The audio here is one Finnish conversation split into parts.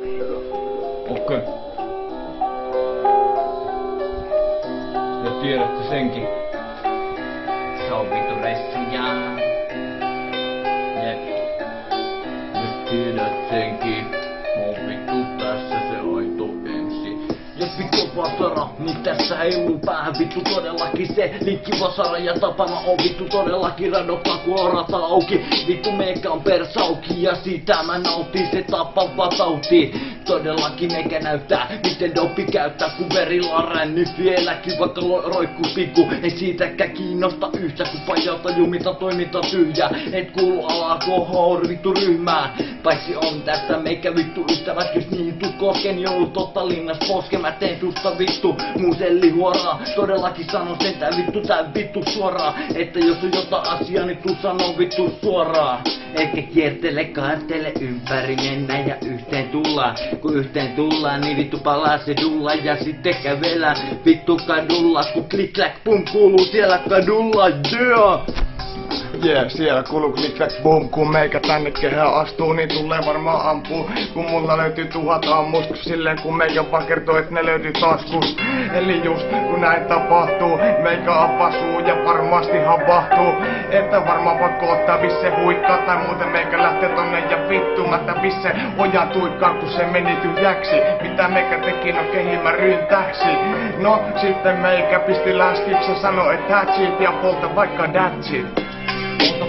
Okei. Ja tiedätte senkin. Se on vittu ressiä. Jep. Nyt tiedät senkin. Mun vittu tässä se aito ensi. Jos vittu vasara, niin tässä heiluu päähän vittu todellakin se linkki vasara ja tapana on vittu todellakin radokka kuorata auki. Vittu meikä on persauki ja siitä mä nautin, se tappava tauti. Todellakin meikä näyttää miten dopi käyttää kun verilla ränny vieläkin vaikka roikkuu pikku. Ei siitäkään kiinnosta yhtä kun pajalta jumita toiminta tyhjä. Et kuulu alakohor vittu ryhmään. Paitsi on tästä meikä vittu ystävät jos niin tuu kosken joulut totta linnas poske. Mä teen susta vittu muuselli huoraa. Todellakin sanon sen tää vittu suoraan. Että jos on jotain asiaa niin tuu sanoo vittu suoraan. Eikä kiertele kaartele ympäri mennä ja yhteen tullaan. Kun yhteen tullaan niin vittu palaa se dulla ja sitten kävelään vittu kadulla. Kun klik klak pum kuuluu siellä kadulla yeah. Siellä kuuluu klik boom, kun meikä tänne kehään astuu, niin tulee varmaan ampuu. Kun mulla löytyy 1000 ammusta, silleen kun meikä vaan kertoo, et ne löytyy taskusta. Eli just kun näin tapahtuu, meikä apasuu ja varmasti havahtuu. Että varmaan pakko ottaa visse huikkaa, tai muuten meikä lähtee tonne ja vittu mättä visse ojan tuikkaa, kun se meni tyhjäksi. Mitä meikä teki, no kehimä ryntäksi. No sitten meikä pisti läskiksi ja sanoi, et that's it, ja polta vaikka that's it.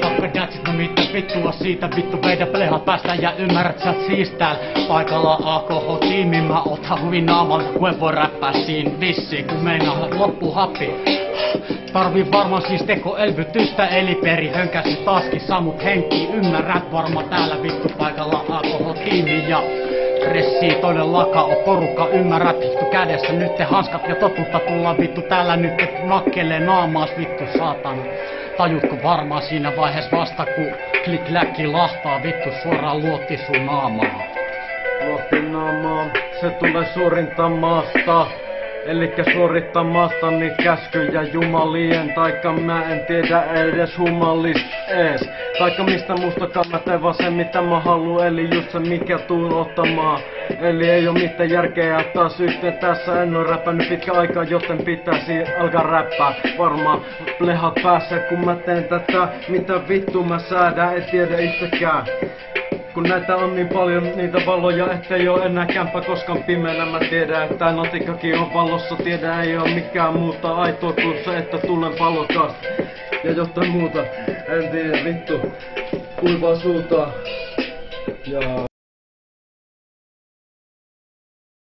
Vaikka datsit, no mitä vittua siitä vittu meidän plehat päästään ja ymmärrät sä siis täällä paikalla AKH-tiimi mä otan hyvin naaman kun voi räppää siinä vissiin kun meinaa loppu happi. Tarvii varmaan siis tekoelvytystä eli peri hönkäsi taaskin sammut henki ymmärrät varmaan täällä vittu paikalla AKH-tiimi ja pressii todellakaan on porukka ymmärrät vittu kädessä nyt te hanskat ja totutta tullaan vittu täällä nyt nakkelee naamaas vittu saatana. Tajutko varmaan siinä vaiheessa vasta kun klik-läkki lahtaa vittu suoraan luotti sun naamaa. Luotti naamaa, se tulee suorintamasta. Elikkä suorittamasta niitä käskyjä jumalien. Taikka mä en tiedä edes humalist ees. Taikka mistä mustakaan mä teen vaan se mitä mä haluun. Eli just se mikä tuun ottamaan. Eli ei oo mitään järkeä taas yhteen tässä. En oo räpännyt pitkä aikaa joten pitäisi alkaa räppää. Varmaan plehat päässä kun mä teen tätä. Mitä vittu mä säädän en tiedä itsekään. Kun näitä on niin paljon niitä valoja, ettei oo enää kämppä koskaan pimeänä. Mä tiedän, että tää notikkakin on valossa. Tiedän, ei oo mikään muuta aitoa kuin se, että tunnen palokas. Ja jotain muuta, en tiedä vittu. Kuivaa suuta. Ja